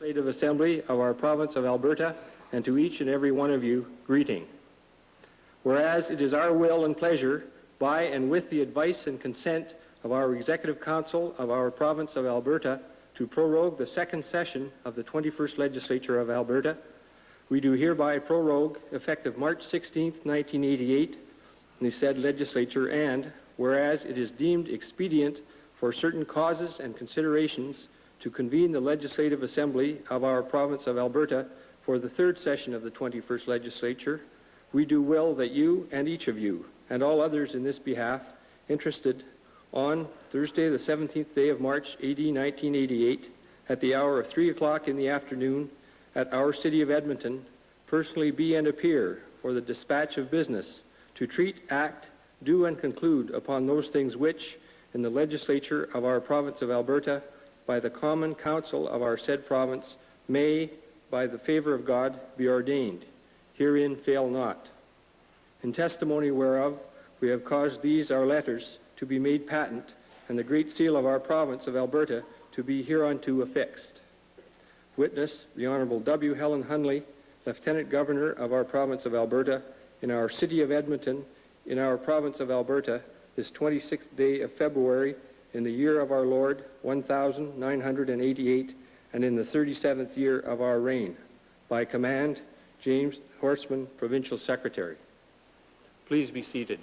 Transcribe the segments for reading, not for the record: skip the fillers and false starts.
Legislative Assembly of our province of Alberta, and to each and every one of you, greeting. Whereas it is our will and pleasure, by and with the advice and consent of our Executive Council of our province of Alberta, to prorogue the second session of the 21st Legislature of Alberta, we do hereby prorogue, effective March 16, 1988, the said legislature, and whereas it is deemed expedient for certain causes and considerations to convene the Legislative Assembly of our province of Alberta for the third session of the 21st Legislature, we do will that you and each of you and all others in this behalf interested on Thursday the 17th day of March AD 1988 at the hour of 3 o'clock in the afternoon at our city of Edmonton personally be and appear for the dispatch of business to treat, act, do and conclude upon those things which in the legislature of our province of Alberta by the common council of our said province may, by the favor of God, be ordained. Herein fail not. In testimony whereof, we have caused these our letters to be made patent, and the great seal of our province of Alberta to be hereunto affixed. Witness the Honourable W. Helen Hunley, Lieutenant Governor of our province of Alberta, in our city of Edmonton, in our province of Alberta, this 26th day of February, in the year of our Lord, 1988, and in the 37th year of our reign. By command, James Horseman, Provincial Secretary. Please be seated.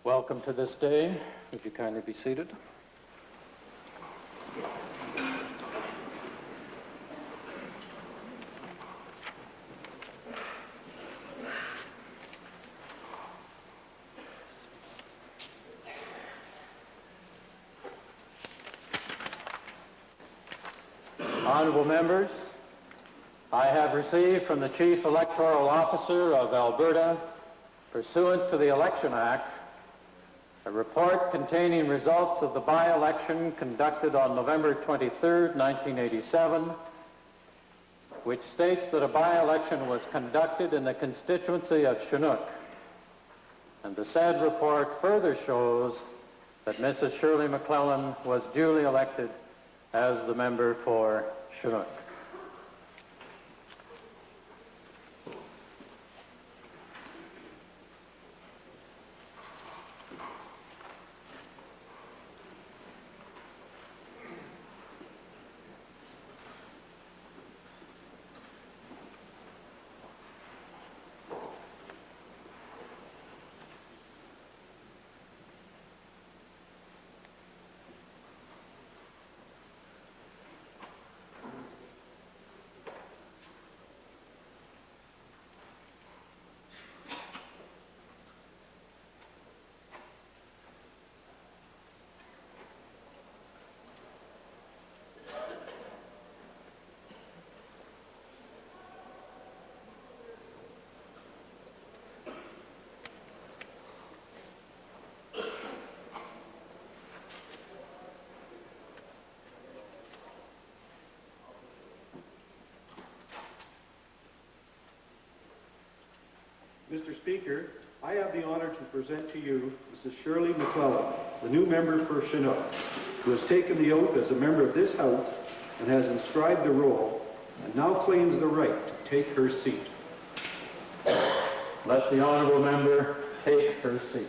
Welcome to this day. Would you kindly be seated? Honorable members, I have received from the Chief Electoral Officer of Alberta, pursuant to the Election Act, A report containing results of the by-election conducted on November 23rd, 1987, which states that a by-election was conducted in the constituency of Chinook. And the said report further shows that Mrs. Shirley McClellan was duly elected as the member for Chinook. Mr. Speaker, I have the honor to present to you Mrs. Shirley McClellan, the new member for Chinook, who has taken the oath as a member of this House and has inscribed the roll and now claims the right to take her seat. Let the honourable member take her seat.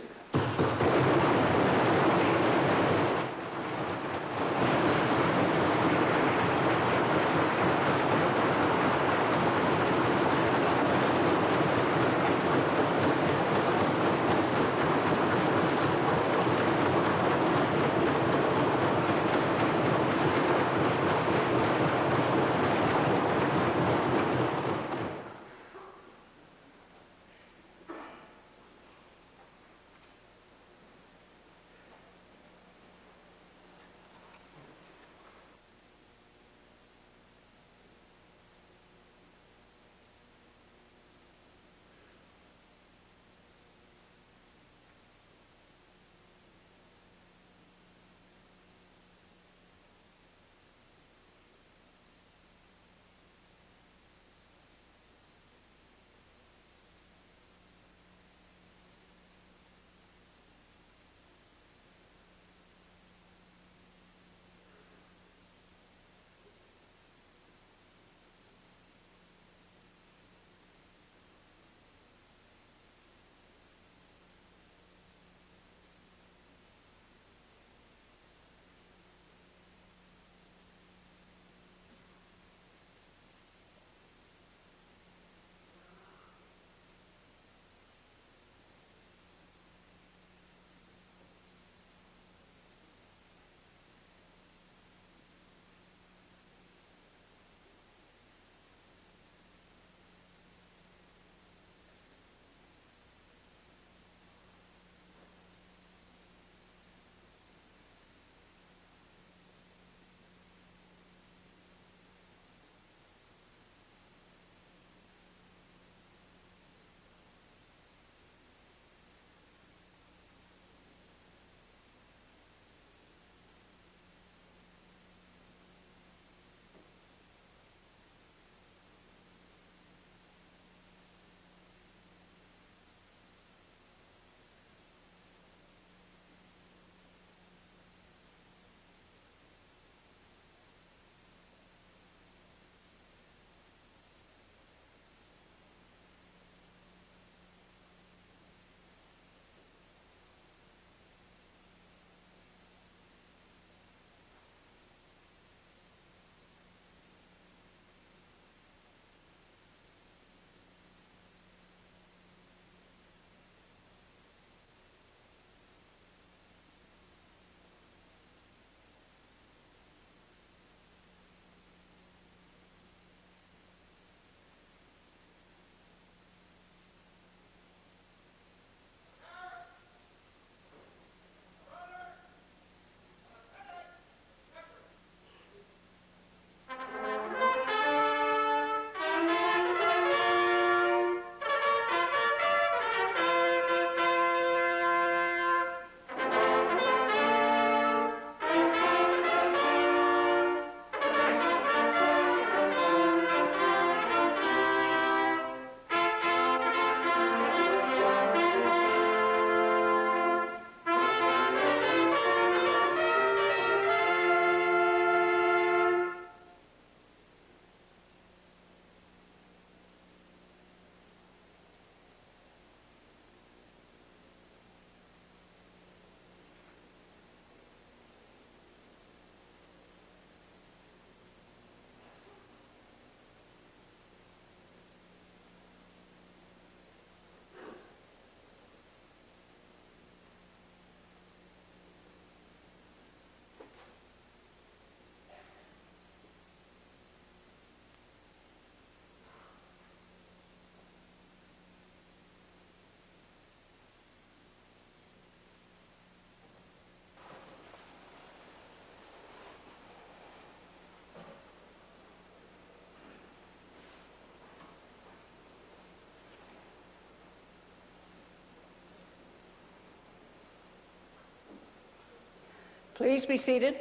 Please be seated.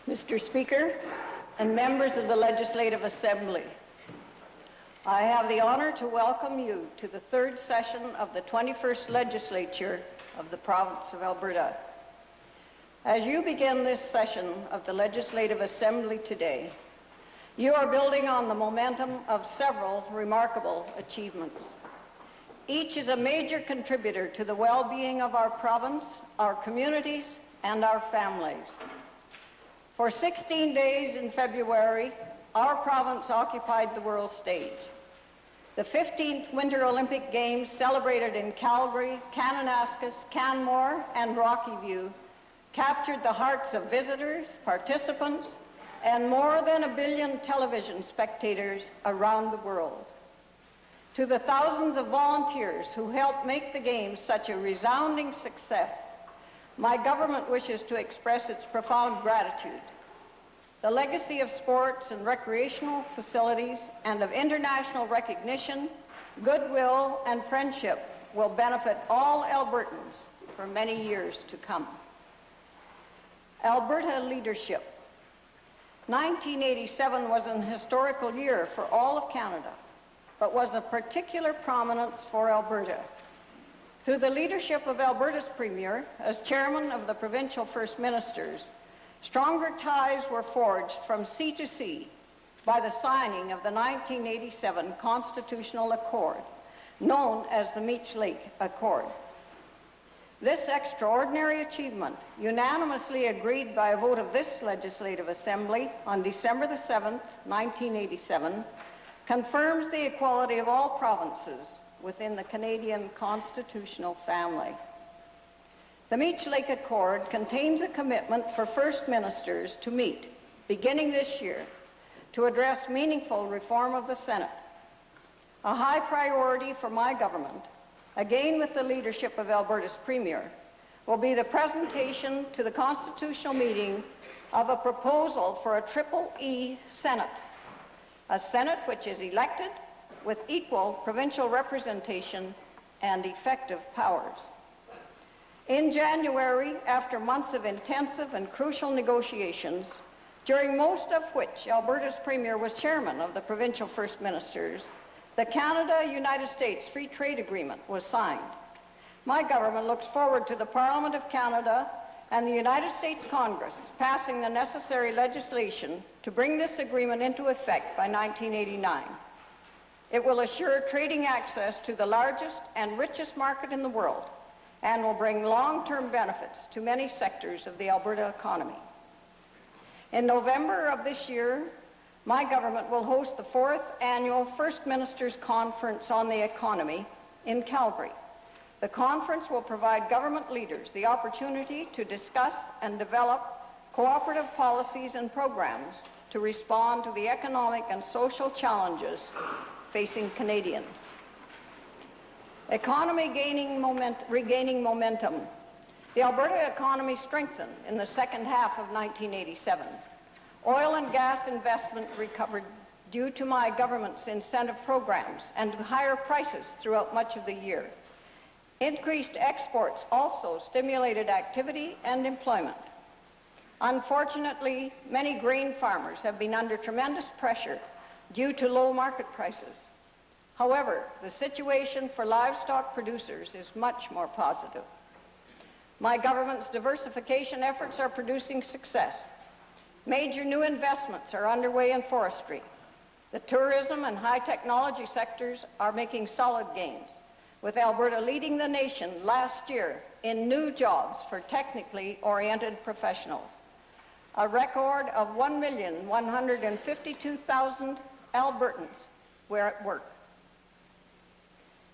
Mr. Speaker and members of the Legislative Assembly, I have the honor to welcome you to the third session of the 21st Legislature of the Province of Alberta. As you begin this session of the Legislative Assembly today, you are building on the momentum of several remarkable achievements. Each is a major contributor to the well-being of our province, our communities, and our families. For 16 days in February, our province occupied the world stage. The 15th Winter Olympic Games celebrated in Calgary, Kananaskis, Canmore, and Rocky View captured the hearts of visitors, participants, and more than 1 billion television spectators around the world. To the thousands of volunteers who helped make the Games such a resounding success, my government wishes to express its profound gratitude. The legacy of sports and recreational facilities and of international recognition, goodwill, and friendship will benefit all Albertans for many years to come. Alberta leadership. 1987 was an historical year for all of Canada, but was of particular prominence for Alberta. Through the leadership of Alberta's Premier, as chairman of the Provincial First Ministers, stronger ties were forged from sea to sea by the signing of the 1987 Constitutional Accord, known as the Meech Lake Accord. This extraordinary achievement, unanimously agreed by a vote of this Legislative Assembly on December the 7th, 1987, confirms the equality of all provinces within the Canadian constitutional family. The Meech Lake Accord contains a commitment for First Ministers to meet, beginning this year, to address meaningful reform of the Senate. A high priority for my government, again with the leadership of Alberta's Premier, will be the presentation to the constitutional meeting of a proposal for a Triple E Senate, a Senate which is elected with equal provincial representation and effective powers. In January, after months of intensive and crucial negotiations, during most of which Alberta's Premier was chairman of the Provincial First Ministers, the Canada-United States Free Trade Agreement was signed. My government looks forward to the Parliament of Canada and the United States Congress passing the necessary legislation to bring this agreement into effect by 1989. It will assure trading access to the largest and richest market in the world and will bring long-term benefits to many sectors of the Alberta economy. In November of this year, my government will host the 4th Annual First Ministers' Conference on the Economy in Calgary. The conference will provide government leaders the opportunity to discuss and develop cooperative policies and programs to respond to the economic and social challenges facing Canadians. Economy regaining momentum. The Alberta economy strengthened in the second half of 1987. Oil and gas investment recovered due to my government's incentive programs and higher prices throughout much of the year. Increased exports also stimulated activity and employment. Unfortunately, many grain farmers have been under tremendous pressure due to low market prices. However, the situation for livestock producers is much more positive. My government's diversification efforts are producing success. Major new investments are underway in forestry. The tourism and high technology sectors are making solid gains, with Alberta leading the nation last year in new jobs for technically oriented professionals. A record of 1,152,000 Albertans were at work.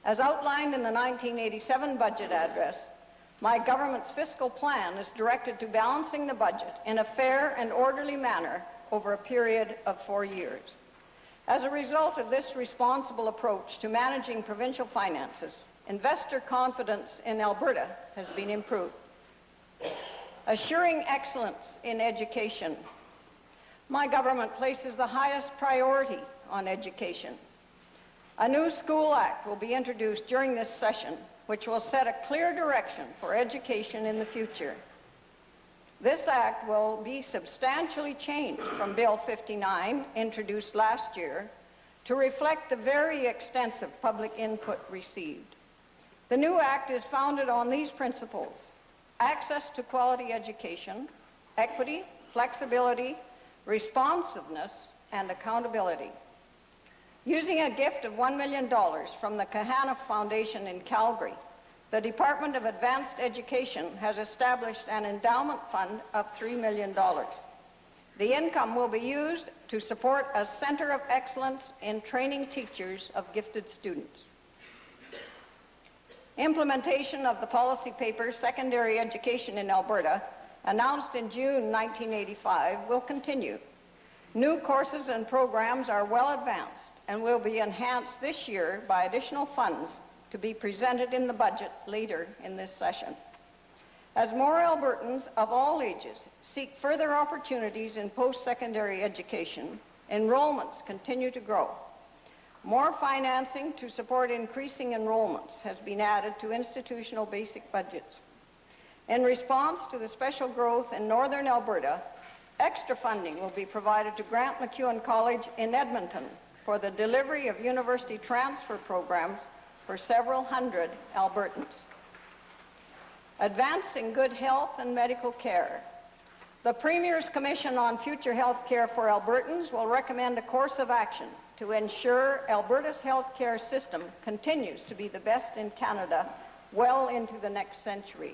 As outlined in the 1987 budget address, my government's fiscal plan is directed to balancing the budget in a fair and orderly manner over a period of 4 years. As a result of this responsible approach to managing provincial finances, investor confidence in Alberta has been improved. Assuring excellence in education. My government places the highest priority on education. A new School Act will be introduced during this session, which will set a clear direction for education in the future. This act will be substantially changed from Bill 59, introduced last year, to reflect the very extensive public input received. The new act is founded on these principles: access to quality education, equity, flexibility, responsiveness, and accountability. Using a gift of $1 million from the Kahana Foundation in Calgary, the Department of Advanced Education has established an endowment fund of $3 million. The income will be used to support a center of excellence in training teachers of gifted students. Implementation of the policy paper Secondary Education in Alberta, announced in June 1985, will continue. New courses and programs are well advanced and will be enhanced this year by additional funds to be presented in the budget later in this session. As more Albertans of all ages seek further opportunities in post-secondary education, enrollments continue to grow. More financing to support increasing enrollments has been added to institutional basic budgets. In response to the special growth in northern Alberta, extra funding will be provided to Grant MacEwan College in Edmonton for the delivery of university transfer programs for several hundred Albertans. Advancing good health and medical care. The Premier's Commission on Future Health Care for Albertans will recommend a course of action to ensure Alberta's health care system continues to be the best in Canada well into the next century.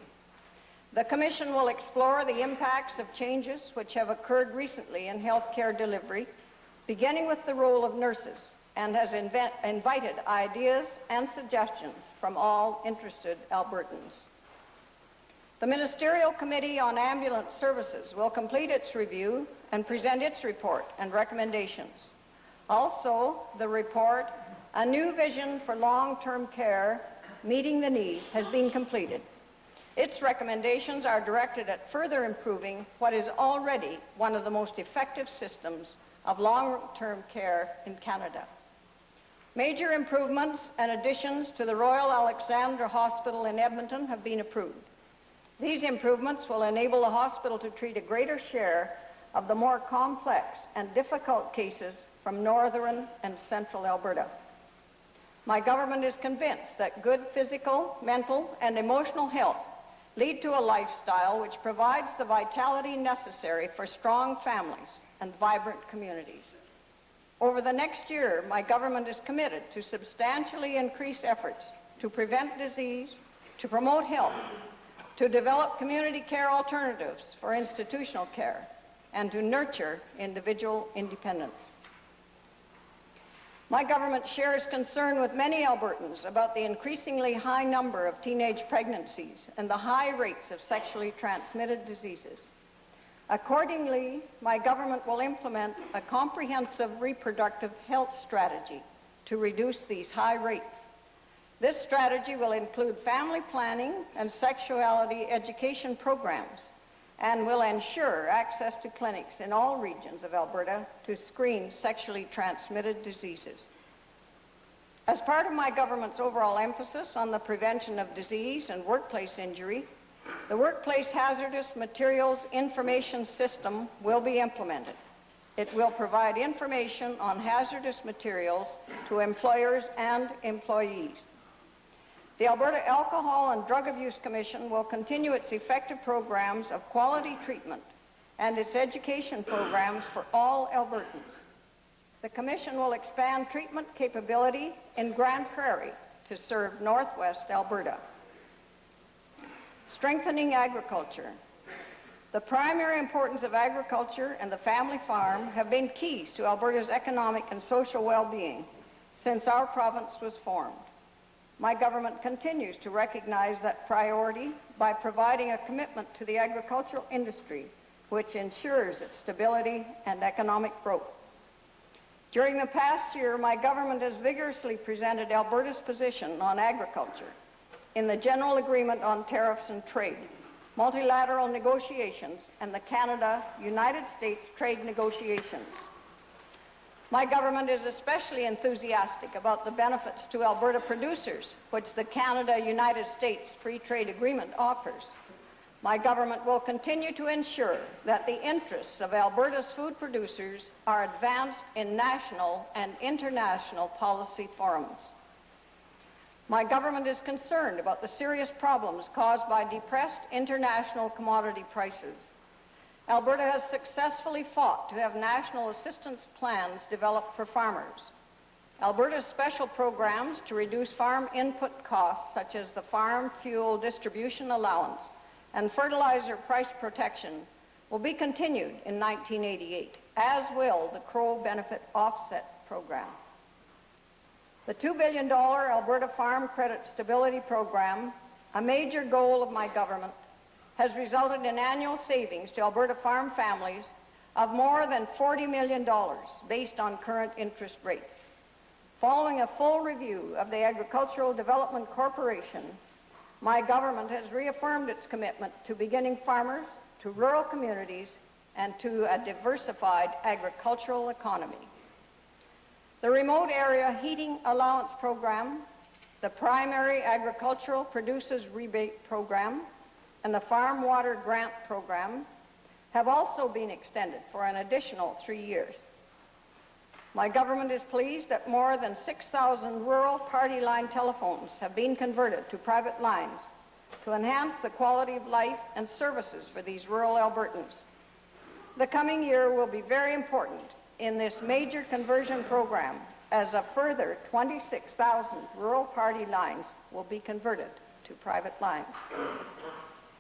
The Commission will explore the impacts of changes which have occurred recently in health care delivery, beginning with the role of nurses, and has invited ideas and suggestions from all interested Albertans. The Ministerial Committee on Ambulance Services will complete its review and present its report and recommendations. Also, the report, A New Vision for Long-Term Care, Meeting the Need, has been completed. Its recommendations are directed at further improving what is already one of the most effective systems of long-term care in Canada. Major improvements and additions to the Royal Alexandra Hospital in Edmonton have been approved. These improvements will enable the hospital to treat a greater share of the more complex and difficult cases from northern and central Alberta. My government is convinced that good physical, mental, and emotional health lead to a lifestyle which provides the vitality necessary for strong families and vibrant communities. Over the next year, my government is committed to substantially increase efforts to prevent disease, to promote health, to develop community care alternatives for institutional care, and to nurture individual independence. My government shares concern with many Albertans about the increasingly high number of teenage pregnancies and the high rates of sexually transmitted diseases. Accordingly, my government will implement a comprehensive reproductive health strategy to reduce these high rates. This strategy will include family planning and sexuality education programs and will ensure access to clinics in all regions of Alberta to screen sexually transmitted diseases. As part of my government's overall emphasis on the prevention of disease and workplace injury, the Workplace Hazardous Materials Information System will be implemented. It will provide information on hazardous materials to employers and employees. The Alberta Alcohol and Drug Abuse Commission will continue its effective programs of quality treatment and its education programs for all Albertans. The Commission will expand treatment capability in Grande Prairie to serve northwest Alberta. Strengthening agriculture. The primary importance of agriculture and the family farm have been keys to Alberta's economic and social well-being since our province was formed. My government continues to recognize that priority by providing a commitment to the agricultural industry which ensures its stability and economic growth. During the past year, my government has vigorously presented Alberta's position on agriculture in the General Agreement on Tariffs and Trade, multilateral negotiations, and the Canada-United States trade negotiations. My government is especially enthusiastic about the benefits to Alberta producers, which the Canada-United States Free Trade Agreement offers. My government will continue to ensure that the interests of Alberta's food producers are advanced in national and international policy forums. My government is concerned about the serious problems caused by depressed international commodity prices. Alberta has successfully fought to have national assistance plans developed for farmers. Alberta's special programs to reduce farm input costs, such as the Farm Fuel Distribution Allowance and fertilizer price protection, will be continued in 1988, as will the Crow Benefit Offset Program. The $2 billion Alberta Farm Credit Stability Program, a major goal of my government, has resulted in annual savings to Alberta farm families of more than $40 million based on current interest rates. Following a full review of the Agricultural Development Corporation, my government has reaffirmed its commitment to beginning farmers, to rural communities, and to a diversified agricultural economy. The Remote Area Heating Allowance Program, the Primary Agricultural Producers Rebate Program, and the Farm Water Grant Program have also been extended for an additional 3 years. My government is pleased that more than 6,000 rural party line telephones have been converted to private lines to enhance the quality of life and services for these rural Albertans. The coming year will be very important in this major conversion program, as a further 26,000 rural party lines will be converted to private lines.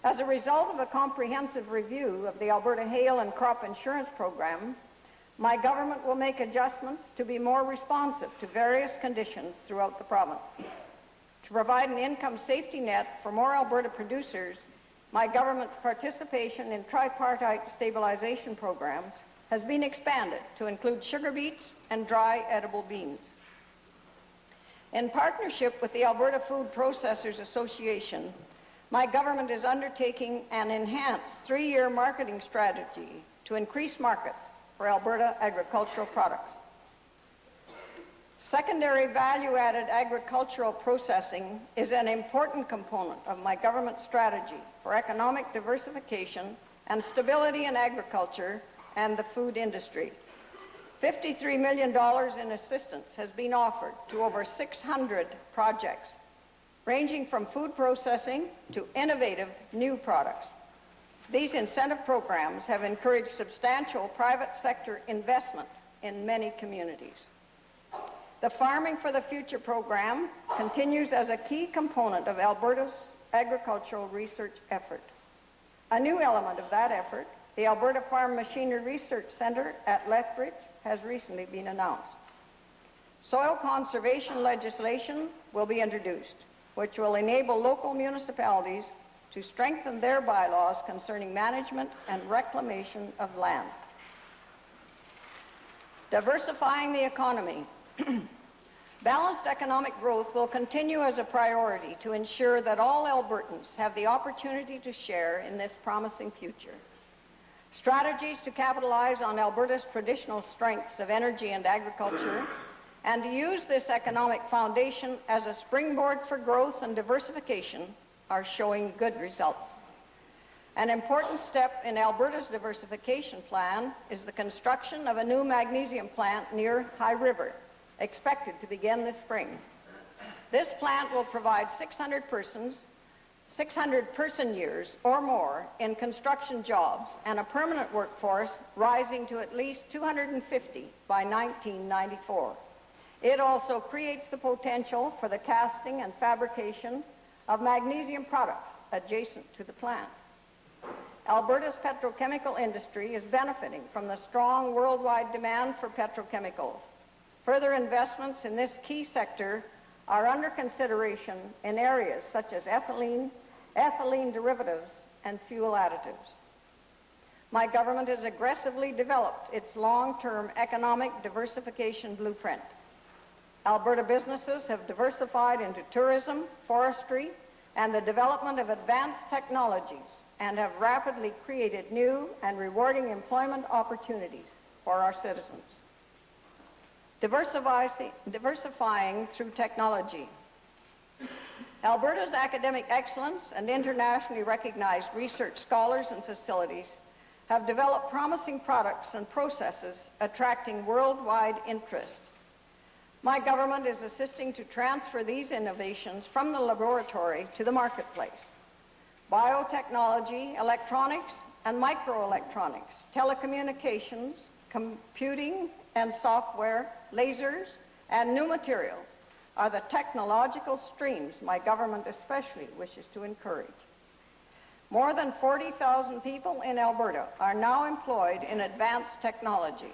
As a result of a comprehensive review of the Alberta Hail and Crop Insurance Program, my government will make adjustments to be more responsive to various conditions throughout the province. To provide an income safety net for more Alberta producers, my government's participation in tripartite stabilization programs has been expanded to include sugar beets and dry edible beans. In partnership with the Alberta Food Processors Association, my government is undertaking an enhanced 3-year marketing strategy to increase markets for Alberta agricultural products. Secondary value-added agricultural processing is an important component of my government's strategy for economic diversification and stability in agriculture and the food industry. $53 million in assistance has been offered to over 600 projects, ranging from food processing to innovative new products. These incentive programs have encouraged substantial private sector investment in many communities. The Farming for the Future program continues as a key component of Alberta's agricultural research effort. A new element of that effort, the Alberta Farm Machinery Research Centre at Lethbridge, has recently been announced. Soil conservation legislation will be introduced, which will enable local municipalities to strengthen their bylaws concerning management and reclamation of land. Diversifying the economy. Balanced economic growth will continue as a priority to ensure that all Albertans have the opportunity to share in this promising future. Strategies to capitalize on Alberta's traditional strengths of energy and agriculture, and to use this economic foundation as a springboard for growth and diversification, are showing good results. An important step in Alberta's diversification plan is the construction of a new magnesium plant near High River, expected to begin this spring. This plant will provide 600 person-years or more in construction jobs and a permanent workforce rising to at least 250 by 1994. It also creates the potential for the casting and fabrication of magnesium products adjacent to the plant. Alberta's petrochemical industry is benefiting from the strong worldwide demand for petrochemicals. Further investments in this key sector are under consideration in areas such as ethylene derivatives, and fuel additives. my government has aggressively developed its long-term economic diversification blueprint. Alberta businesses have diversified into tourism, forestry, and the development of advanced technologies, and have rapidly created new and rewarding employment opportunities for our citizens. Diversifying through technology. Alberta's academic excellence and internationally recognized research scholars and facilities have developed promising products and processes attracting worldwide interest. My government is assisting to transfer these innovations from the laboratory to the marketplace. Biotechnology, electronics and microelectronics, telecommunications, computing and software, lasers, and new materials are the technological streams my government especially wishes to encourage. More than 40,000 people in Alberta are now employed in advanced technology.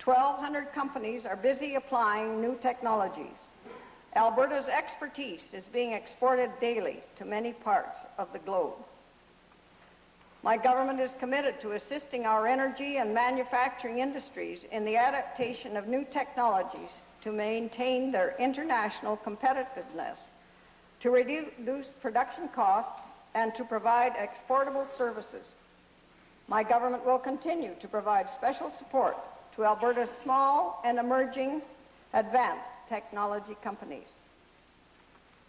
1,200 companies are busy applying new technologies. Alberta's expertise is being exported daily to many parts of the globe. My government is committed to assisting our energy and manufacturing industries in the adaptation of new technologies to maintain their international competitiveness, to reduce production costs, and to provide exportable services. My government will continue to provide special support to Alberta's small and emerging advanced technology companies.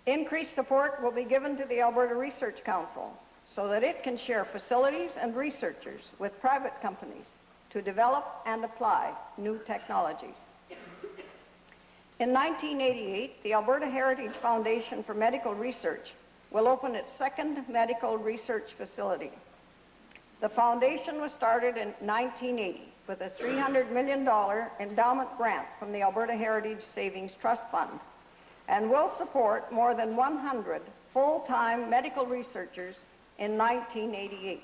Increased support will be given to the Alberta Research Council so that it can share facilities and researchers with private companies to develop and apply new technologies. In 1988, the Alberta Heritage Foundation for Medical Research will open its second medical research facility. The foundation was started in 1980 with a $300 million endowment grant from the Alberta Heritage Savings Trust Fund, and will support more than 100 full-time medical researchers in 1988.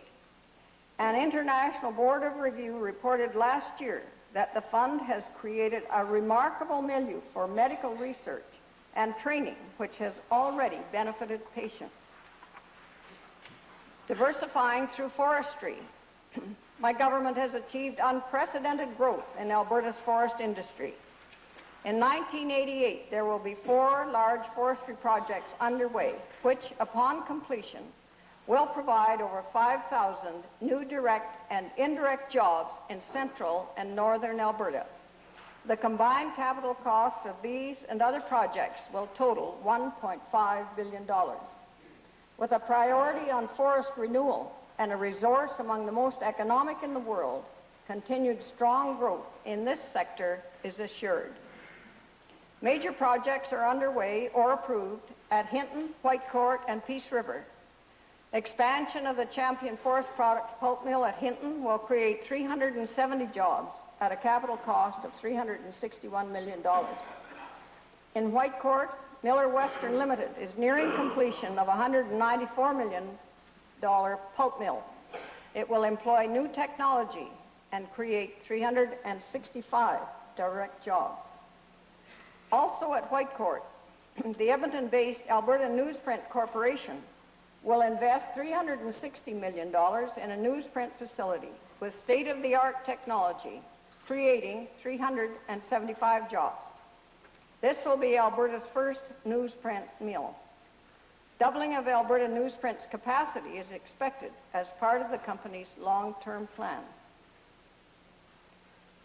An international board of review reported last year that the fund has created a remarkable milieu for medical research and training which has already benefited patients. Diversifying through forestry. My government has achieved unprecedented growth in Alberta's forest industry. In 1988, there will be 4 large forestry projects underway, which, upon completion, will provide over 5,000 new direct and indirect jobs in central and northern Alberta. The combined capital costs of these and other projects will total $1.5 billion. With a priority on forest renewal and a resource among the most economic in the world, continued strong growth in this sector is assured. Major projects are underway or approved at Hinton, Whitecourt, and Peace River. Expansion of the Champion Forest Products pulp mill at Hinton will create 370 jobs at a capital cost of $361 million. In Whitecourt, Miller Western Limited is nearing completion of a $194 million pulp mill. It will employ new technology and create 365 direct jobs. Also at Whitecourt, the Edmonton-based Alberta Newsprint Corporation will invest $360 million in a newsprint facility with state-of-the-art technology, creating 375 jobs. This will be Alberta's first newsprint mill. Doubling of Alberta Newsprint's capacity is expected as part of the company's long-term plans.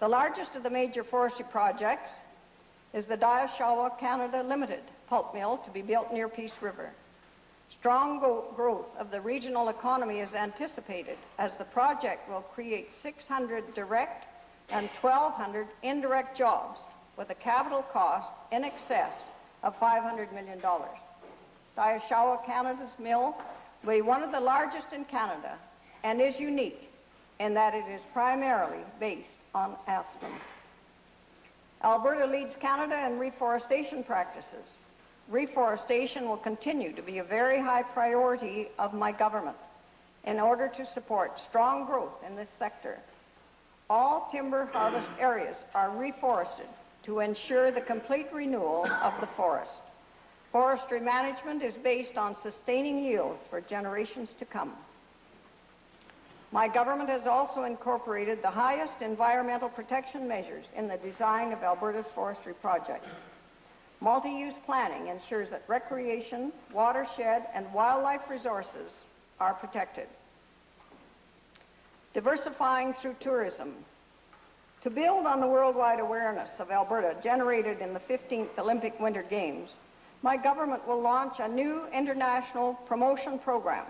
The largest of the major forestry projects is the Dioshawa Canada Limited pulp mill to be built near Peace River. Strong growth of the regional economy is anticipated as the project will create 600 direct and 1,200 indirect jobs with a capital cost in excess of $500 million. Dioshawa Canada's mill will be one of the largest in Canada and is unique in that it is primarily based on aspen. Alberta leads Canada in reforestation practices. Reforestation will continue to be a very high priority of my government in order to support strong growth in this sector. All timber harvest areas are reforested to ensure the complete renewal of the forest. Forestry management is based on sustaining yields for generations to come. My government has also incorporated the highest environmental protection measures in the design of Alberta's forestry projects. Multi-use planning ensures that recreation, watershed, and wildlife resources are protected. Diversifying through tourism. To build on the worldwide awareness of Alberta generated in the 15th Olympic Winter Games, my government will launch a new international promotion program.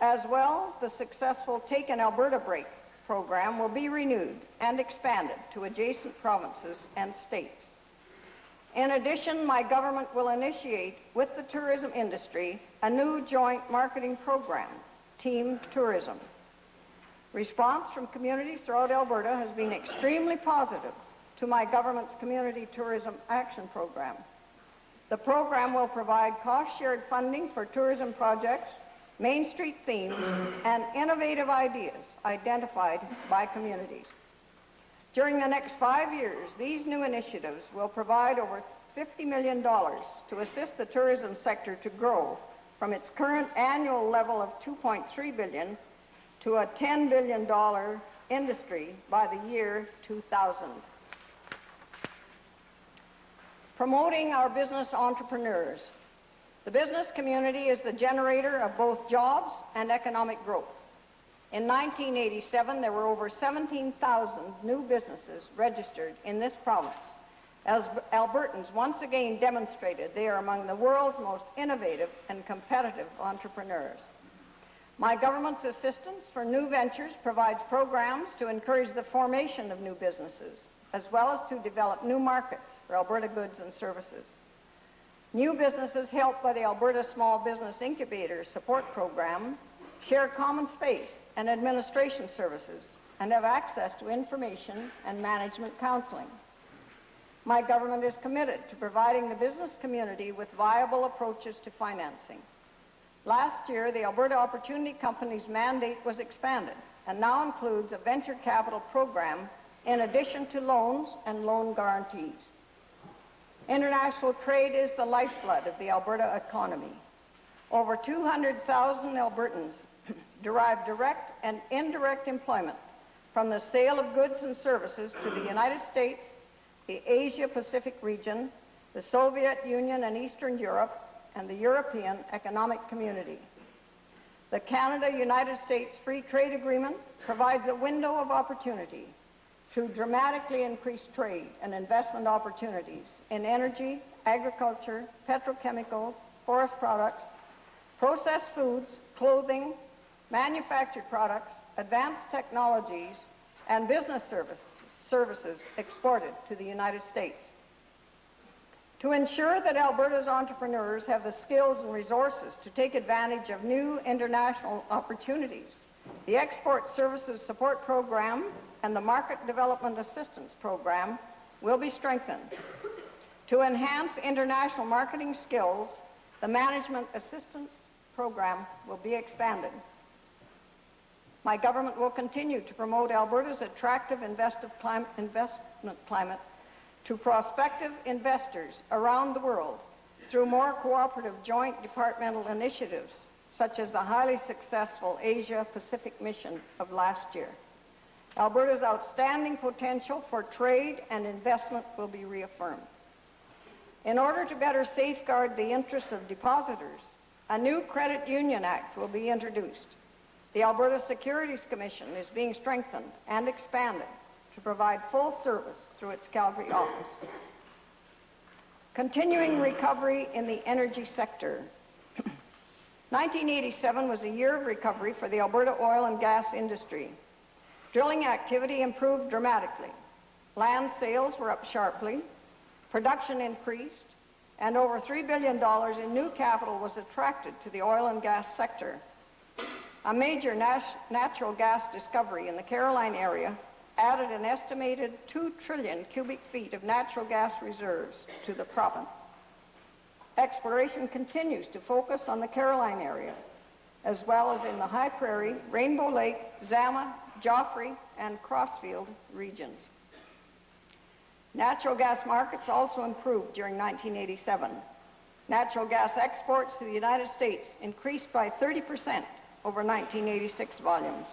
As well, the successful Take an Alberta Break program will be renewed and expanded to adjacent provinces and states. In addition, my government will initiate with the tourism industry a new joint marketing program, Team Tourism. Response from communities throughout Alberta has been extremely positive to my government's Community Tourism Action Program. The program will provide cost-shared funding for tourism projects, Main Street themes, and innovative ideas identified by communities. During the next 5 years, these new initiatives will provide over $50 million to assist the tourism sector to grow from its current annual level of $2.3 billion to a $10 billion industry by the year 2000. Promoting our business entrepreneurs. The business community is the generator of both jobs and economic growth. In 1987, there were over 17,000 new businesses registered in this province, as Albertans once again demonstrated they are among the world's most innovative and competitive entrepreneurs. My government's assistance for new ventures provides programs to encourage the formation of new businesses, as well as to develop new markets for Alberta goods and services. New businesses helped by the Alberta Small Business Incubator Support Program share common space and administration services and have access to information and management counseling. My government is committed to providing the business community with viable approaches to financing. Last year, the Alberta Opportunity Company's mandate was expanded and now includes a venture capital program in addition to loans and loan guarantees. International trade is the lifeblood of the Alberta economy. Over 200,000 Albertans derive direct and indirect employment from the sale of goods and services to the United States, the Asia-Pacific region, the Soviet Union and Eastern Europe, and the European Economic Community. The Canada-United States Free Trade Agreement provides a window of opportunity to dramatically increase trade and investment opportunities in energy, agriculture, petrochemicals, forest products, processed foods, clothing, manufactured products, advanced technologies, and business services exported to the United States. To ensure that Alberta's entrepreneurs have the skills and resources to take advantage of new international opportunities, the Export Services Support Program and the Market Development Assistance Program will be strengthened. To enhance international marketing skills, the Management Assistance Program will be expanded. My government will continue to promote Alberta's attractive investment climate to prospective investors around the world through more cooperative joint departmental initiatives, such as the highly successful Asia-Pacific mission of last year. Alberta's outstanding potential for trade and investment will be reaffirmed. In order to better safeguard the interests of depositors, a new Credit Union Act will be introduced. The Alberta Securities Commission is being strengthened and expanded to provide full service through its Calgary office. Continuing recovery in the energy sector. 1987 was a year of recovery for the Alberta oil and gas industry. Drilling activity improved dramatically. Land sales were up sharply, production increased, and over $3 billion in new capital was attracted to the oil and gas sector. A major natural gas discovery in the Caroline area added an estimated 2 trillion cubic feet of natural gas reserves to the province. Exploration continues to focus on the Caroline area, as well as in the High Prairie, Rainbow Lake, Zama, Joffre, and Crossfield regions. Natural gas markets also improved during 1987. Natural gas exports to the United States increased by 30% over 1986 volumes,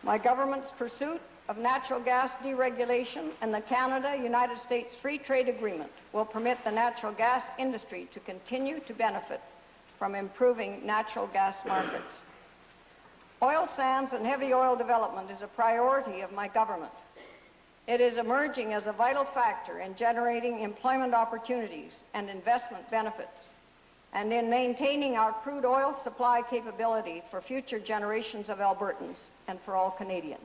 My government's pursuit of natural gas deregulation and the Canada-United States Free Trade Agreement will permit the natural gas industry to continue to benefit from improving natural gas markets. Oil sands and heavy oil development is a priority of my government. It is emerging as a vital factor in generating employment opportunities and investment benefits, and in maintaining our crude oil supply capability for future generations of Albertans and for all Canadians.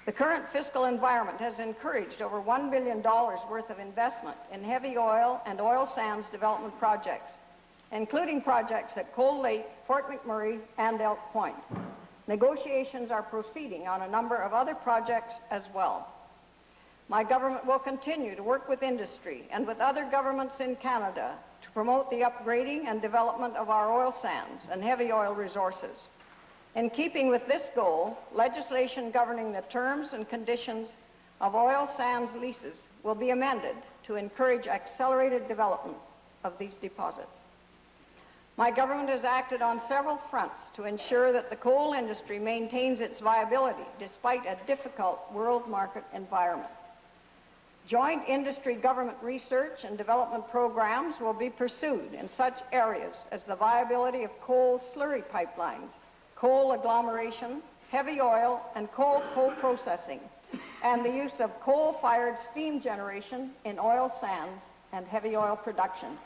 The current fiscal environment has encouraged over $1 billion worth of investment in heavy oil and oil sands development projects, including projects at Cold Lake, Fort McMurray, and Elk Point. Negotiations are proceeding on a number of other projects as well. My government will continue to work with industry and with other governments in Canada to promote the upgrading and development of our oil sands and heavy oil resources. In keeping with this goal, legislation governing the terms and conditions of oil sands leases will be amended to encourage accelerated development of these deposits. My government has acted on several fronts to ensure that the coal industry maintains its viability despite a difficult world market environment. Joint industry government research and development programs will be pursued in such areas as the viability of coal slurry pipelines, coal agglomeration, heavy oil and coal co-processing, and the use of coal-fired steam generation in oil sands and heavy oil production.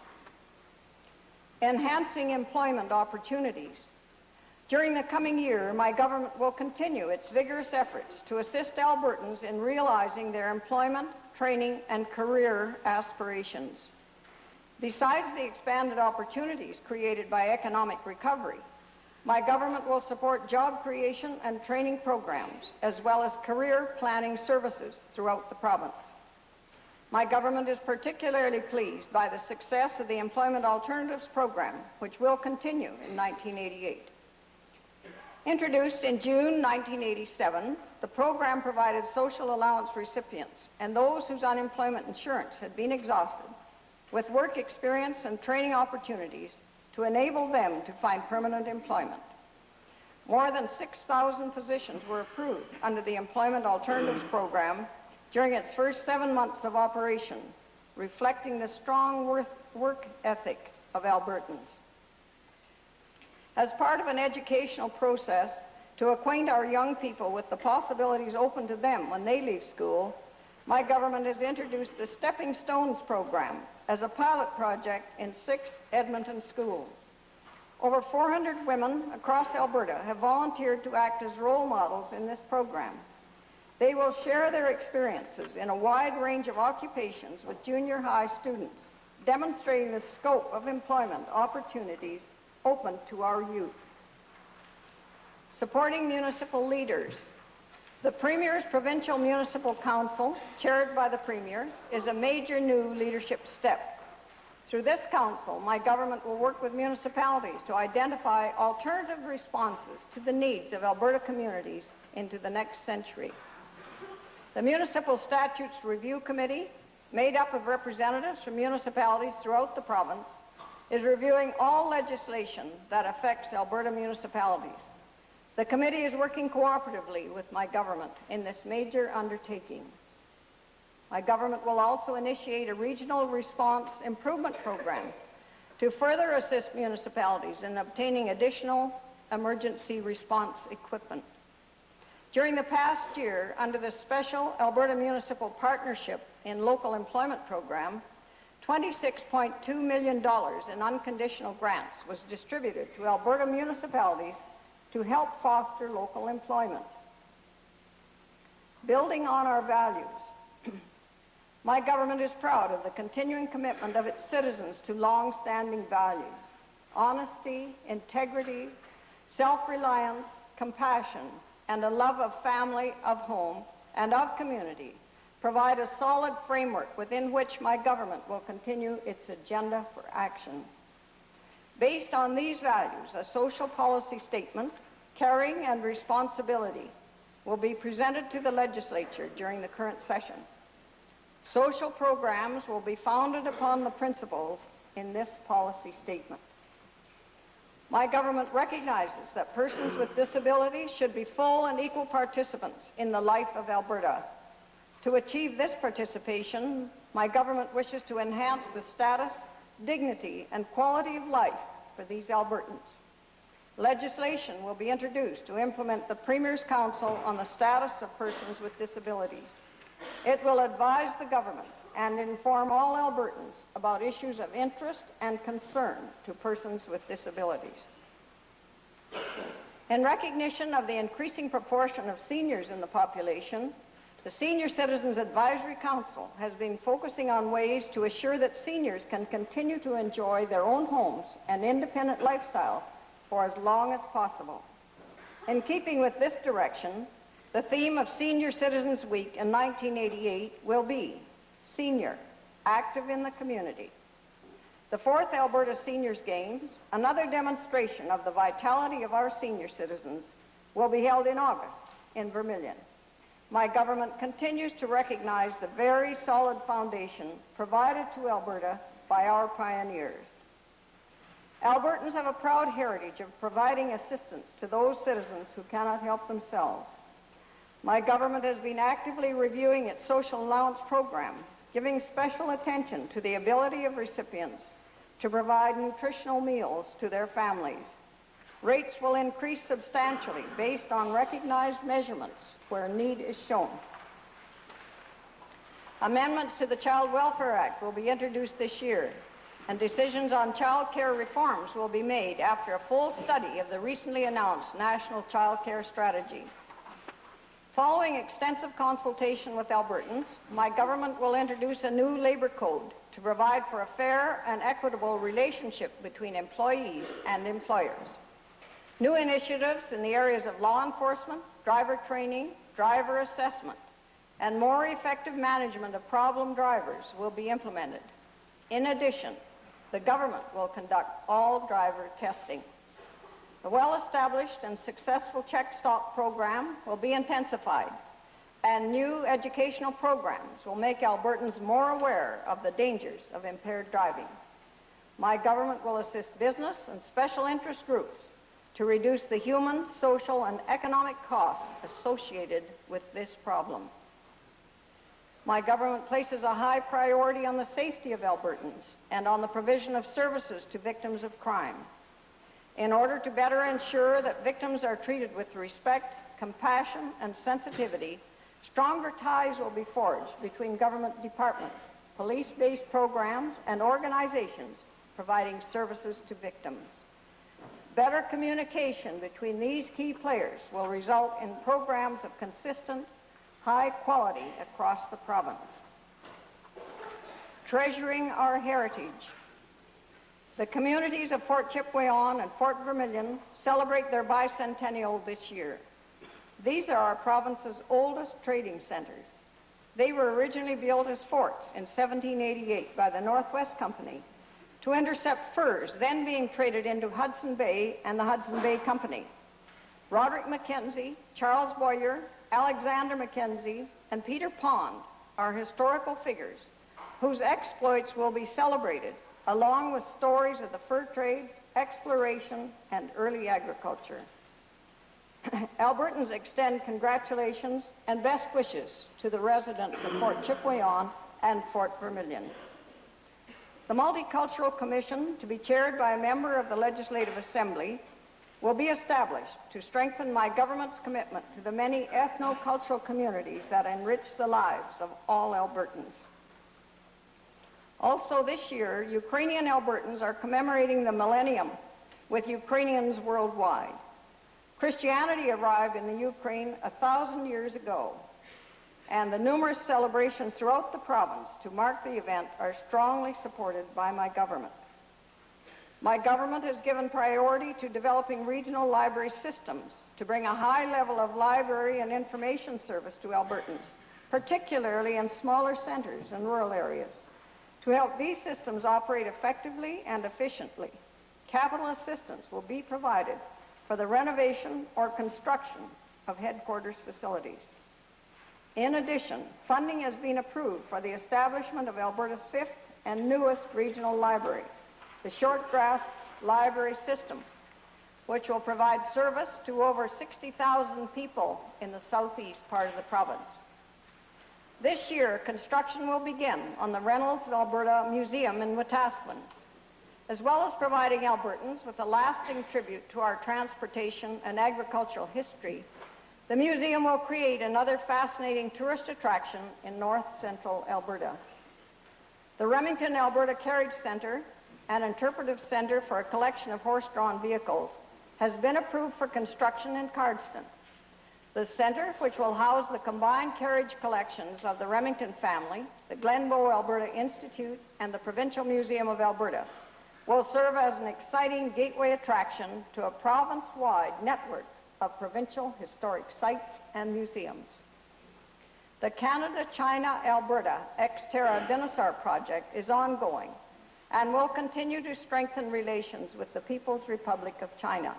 Enhancing employment opportunities. During the coming year, my government will continue its vigorous efforts to assist Albertans in realizing their employment, training, and career aspirations. Besides the expanded opportunities created by economic recovery, my government will support job creation and training programs, as well as career planning services throughout the province. My government is particularly pleased by the success of the Employment Alternatives Program, which will continue in 1988. Introduced in June 1987, the program provided social allowance recipients and those whose unemployment insurance had been exhausted with work experience and training opportunities to enable them to find permanent employment. More than 6,000 positions were approved under the Employment Alternatives Program during its first 7 months of operation, reflecting the strong work ethic of Albertans. As part of an educational process to acquaint our young people with the possibilities open to them when they leave school, my government has introduced the Stepping Stones program as a pilot project in 6 Edmonton schools. Over 400 women across Alberta have volunteered to act as role models in this program. They will share their experiences in a wide range of occupations with junior high students, demonstrating the scope of employment opportunities open to our youth. Supporting municipal leaders. The Premier's Provincial Municipal Council, chaired by the Premier, is a major new leadership step. Through this council, my government will work with municipalities to identify alternative responses to the needs of Alberta communities into the next century. The Municipal Statutes Review Committee, made up of representatives from municipalities throughout the province, is reviewing all legislation that affects Alberta municipalities. The committee is working cooperatively with my government in this major undertaking. My government will also initiate a regional response improvement program to further assist municipalities in obtaining additional emergency response equipment. During the past year, under the Special Alberta Municipal Partnership in Local Employment Program, $26.2 million in unconditional grants was distributed to Alberta municipalities to help foster local employment. Building on our values, my government is proud of the continuing commitment of its citizens to long-standing values. Honesty, integrity, self-reliance, compassion, and a love of family, of home, and of community provide a solid framework within which my government will continue its agenda for action. Based on these values, a social policy statement, caring and responsibility, will be presented to the legislature during the current session. Social programs will be founded upon the principles in this policy statement. My government recognizes that persons with disabilities should be full and equal participants in the life of Alberta. To achieve this participation, my government wishes to enhance the status, dignity, and quality of life for these Albertans. Legislation will be introduced to implement the Premier's Council on the Status of Persons with Disabilities. It will advise the government and inform all Albertans about issues of interest and concern to persons with disabilities. In recognition of the increasing proportion of seniors in the population, the Senior Citizens Advisory Council has been focusing on ways to assure that seniors can continue to enjoy their own homes and independent lifestyles for as long as possible. In keeping with this direction, the theme of Senior Citizens Week in 1988 will be Senior, Active in the Community. The 4th Alberta Seniors Games, another demonstration of the vitality of our senior citizens, will be held in August in Vermilion. My government continues to recognize the very solid foundation provided to Alberta by our pioneers. Albertans have a proud heritage of providing assistance to those citizens who cannot help themselves. My government has been actively reviewing its social allowance program, giving special attention to the ability of recipients to provide nutritional meals to their families. Rates will increase substantially based on recognized measurements where need is shown. Amendments to the Child Welfare Act will be introduced this year, and decisions on child care reforms will be made after a full study of the recently announced National Child Care Strategy. Following extensive consultation with Albertans, my government will introduce a new labor code to provide for a fair and equitable relationship between employees and employers. New initiatives in the areas of law enforcement, driver training, driver assessment, and more effective management of problem drivers will be implemented. In addition, the government will conduct all driver testing. The well-established and successful check-stop program will be intensified, and new educational programs will make Albertans more aware of the dangers of impaired driving. My government will assist business and special interest groups to reduce the human, social, and economic costs associated with this problem. My government places a high priority on the safety of Albertans and on the provision of services to victims of crime. In order to better ensure that victims are treated with respect, compassion, and sensitivity, stronger ties will be forged between government departments, police-based programs, and organizations providing services to victims. Better communication between these key players will result in programs of consistent, high quality across the province. Treasuring our heritage. The communities of Fort Chipewyan and Fort Vermilion celebrate their bicentennial this year. These are our province's oldest trading centers. They were originally built as forts in 1788 by the Northwest Company to intercept furs then being traded into Hudson Bay and the Hudson Bay Company. Roderick Mackenzie, Charles Boyer, Alexander Mackenzie, and Peter Pond are historical figures whose exploits will be celebrated, along with stories of the fur trade, exploration, and early agriculture. Albertans extend congratulations and best wishes to the residents of Fort Chipewyan and Fort Vermilion. The Multicultural Commission, to be chaired by a member of the Legislative Assembly, will be established to strengthen my government's commitment to the many ethno-cultural communities that enrich the lives of all Albertans. Also this year, Ukrainian Albertans are commemorating the millennium with Ukrainians worldwide. Christianity arrived in the Ukraine 1,000 years ago, and the numerous celebrations throughout the province to mark the event are strongly supported by my government. My government has given priority to developing regional library systems to bring a high level of library and information service to Albertans, particularly in smaller centers and rural areas. To help these systems operate effectively and efficiently, capital assistance will be provided for the renovation or construction of headquarters facilities. In addition, funding has been approved for the establishment of Alberta's 5th and newest regional library, the Shortgrass Library System, which will provide service to over 60,000 people in the southeast part of the province. This year, construction will begin on the Reynolds, Alberta Museum in Wetaskiwin, as well as providing Albertans with a lasting tribute to our transportation and agricultural history. The museum will create another fascinating tourist attraction in north-central Alberta. The Remington, Alberta Carriage Centre, an interpretive centre for a collection of horse-drawn vehicles, has been approved for construction in Cardston. The centre, which will house the combined carriage collections of the Remington family, the Glenbow Alberta Institute, and the Provincial Museum of Alberta, will serve as an exciting gateway attraction to a province-wide network of provincial historic sites and museums. The Canada-China-Alberta Ex-Terra Dinosaur project is ongoing and will continue to strengthen relations with the People's Republic of China.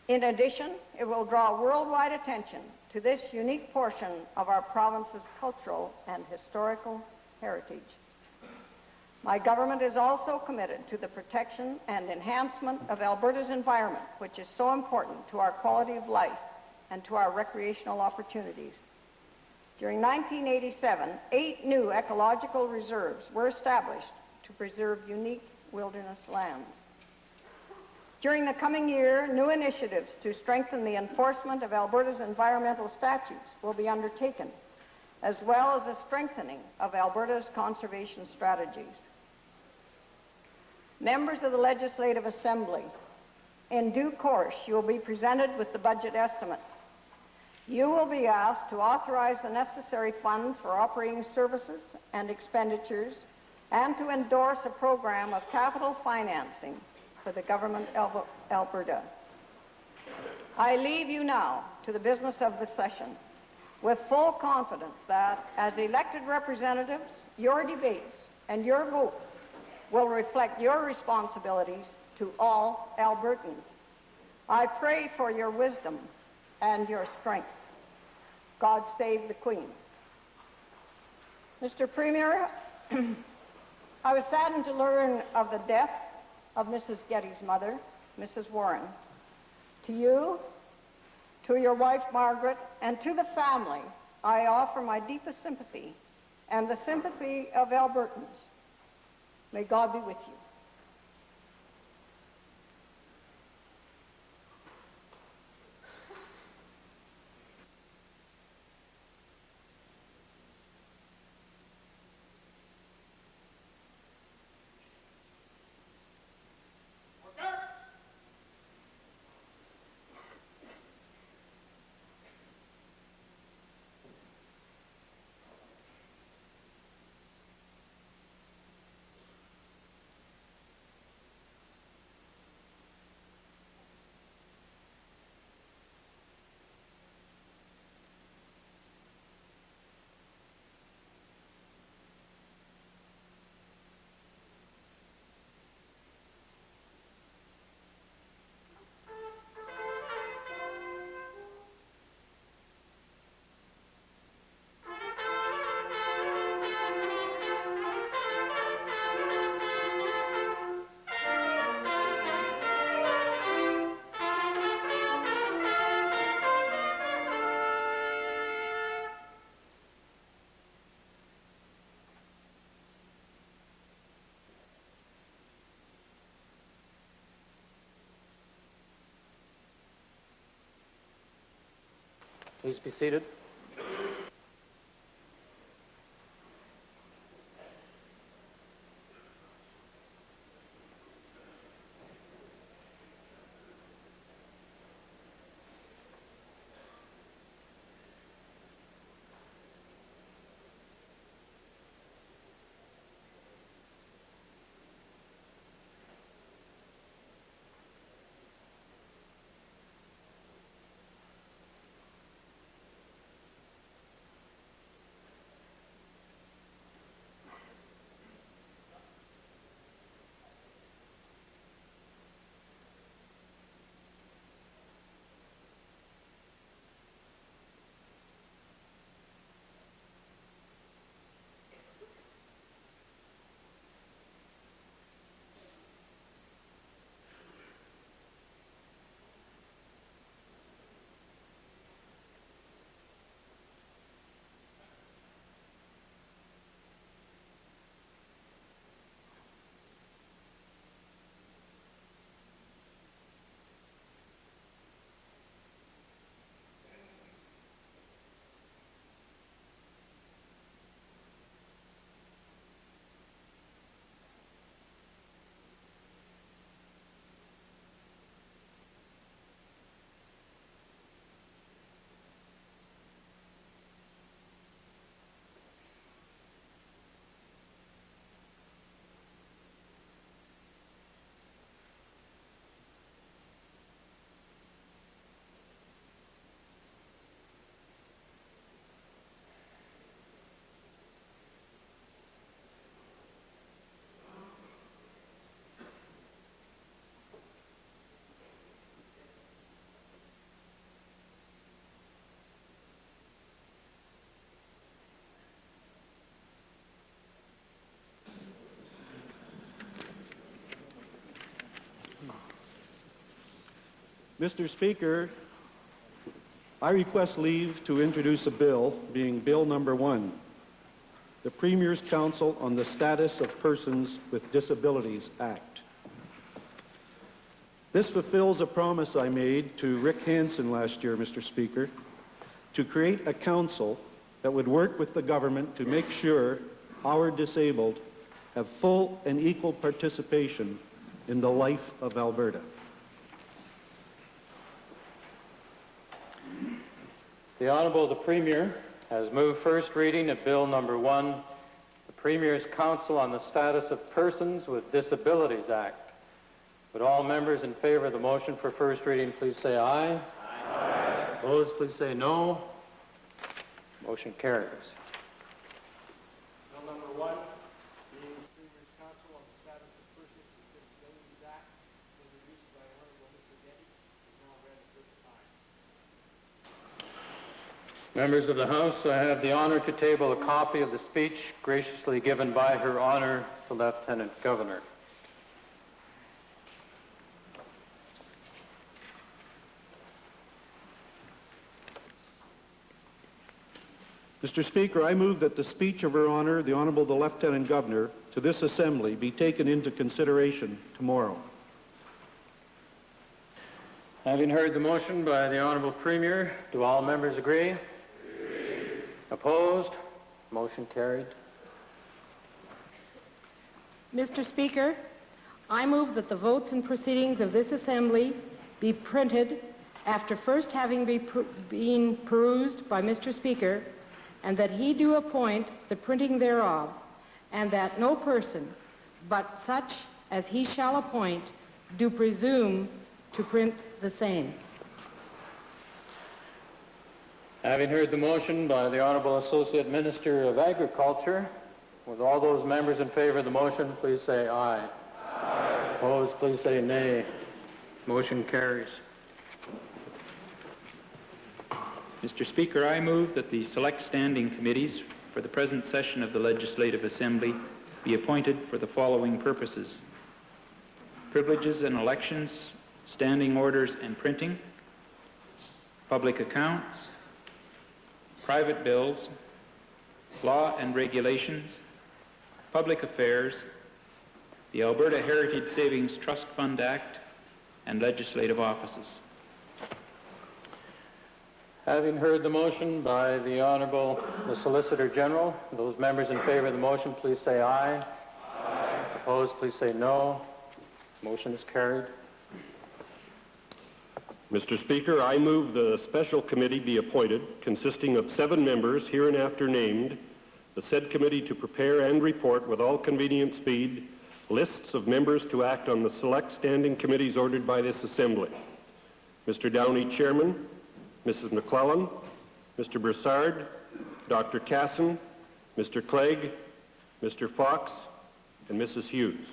In addition, it will draw worldwide attention to this unique portion of our province's cultural and historical heritage. My government is also committed to the protection and enhancement of Alberta's environment, which is so important to our quality of life and to our recreational opportunities. During 1987, 8 new ecological reserves were established to preserve unique wilderness lands. During the coming year, new initiatives to strengthen the enforcement of Alberta's environmental statutes will be undertaken, as well as a strengthening of Alberta's conservation strategies. Members of the Legislative Assembly, in due course, you will be presented with the budget estimates. You will be asked to authorize the necessary funds for operating services and expenditures and to endorse a program of capital financing for the Government of Alberta. I leave you now to the business of the session with full confidence that, as elected representatives, your debates and your votes will reflect your responsibilities to all Albertans. I pray for your wisdom and your strength. God save the Queen. Mr. Premier, I was saddened to learn of the death of Mrs. Getty's mother, Mrs. Warren. To you, to your wife Margaret, and to the family, I offer my deepest sympathy and the sympathy of Albertans. May God be with you. Please be seated. Mr. Speaker, I request leave to introduce a bill, being Bill Number 1, the Premier's Council on the Status of Persons with Disabilities Act. This fulfills a promise I made to Rick Hansen last year, Mr. Speaker, to create a council that would work with the government to make sure our disabled have full and equal participation in the life of Alberta. The Honourable the Premier has moved first reading of Bill Number 1, the Premier's Council on the Status of Persons with Disabilities Act. Would all members in favour of the motion for first reading please say aye? Aye. Opposed, please say no. Motion carries. Bill number 1, being the Premier's Council on the Status of Persons with Disabilities Act, introduced by Honourable Mr. Getty, is now read a first time. Members of the House, I have the honour to table a copy of the speech graciously given by Her Honour the Lieutenant Governor. Mr. Speaker, I move that the speech of Her Honour, the Honourable the Lieutenant Governor, to this Assembly be taken into consideration tomorrow. Having heard the motion by the Honourable Premier, do all members agree? Opposed? Motion carried. Mr. Speaker, I move that the votes and proceedings of this Assembly be printed after first having been perused by Mr. Speaker, and that he do appoint the printing thereof, and that no person but such as he shall appoint do presume to print the same. Having heard the motion by the Honourable Associate Minister of Agriculture, with all those members in favour of the motion, please say aye. Aye. Opposed, please say nay. Motion carries. Mr. Speaker, I move that the select standing committees for the present session of the Legislative Assembly be appointed for the following purposes: privileges and elections, standing orders and printing, public accounts, private bills, law and regulations, public affairs, the Alberta Heritage Savings Trust Fund Act, and legislative offices. Having heard the motion by the Honourable the Solicitor General, those members in favour of the motion, please say aye. Aye. Opposed, please say no. Motion is carried. Mr. Speaker, I move the special committee be appointed, consisting of 7 members, hereinafter named, the said committee to prepare and report with all convenient speed lists of members to act on the select standing committees ordered by this Assembly. Mr. Downey, Chairman, Mrs. McClellan, Mr. Broussard, Dr. Casson, Mr. Clegg, Mr. Fox, and Mrs. Hughes.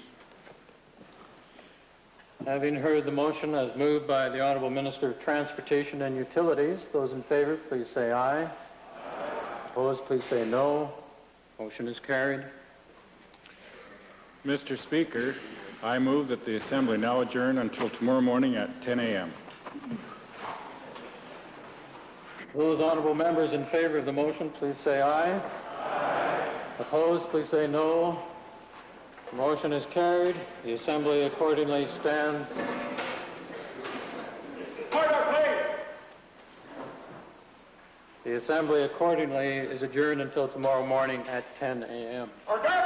Having heard the motion as moved by the Honourable Minister of Transportation and Utilities, those in favour, please say aye. Aye. Opposed, please say no. Motion is carried. Mr. Speaker, I move that the Assembly now adjourn until tomorrow morning at 10 a.m. Those honourable members in favour of the motion, please say aye. Aye. Opposed, please say no. The motion is carried. The Assembly accordingly stands. Order, please! The Assembly accordingly is adjourned until tomorrow morning at 10 a.m. Order!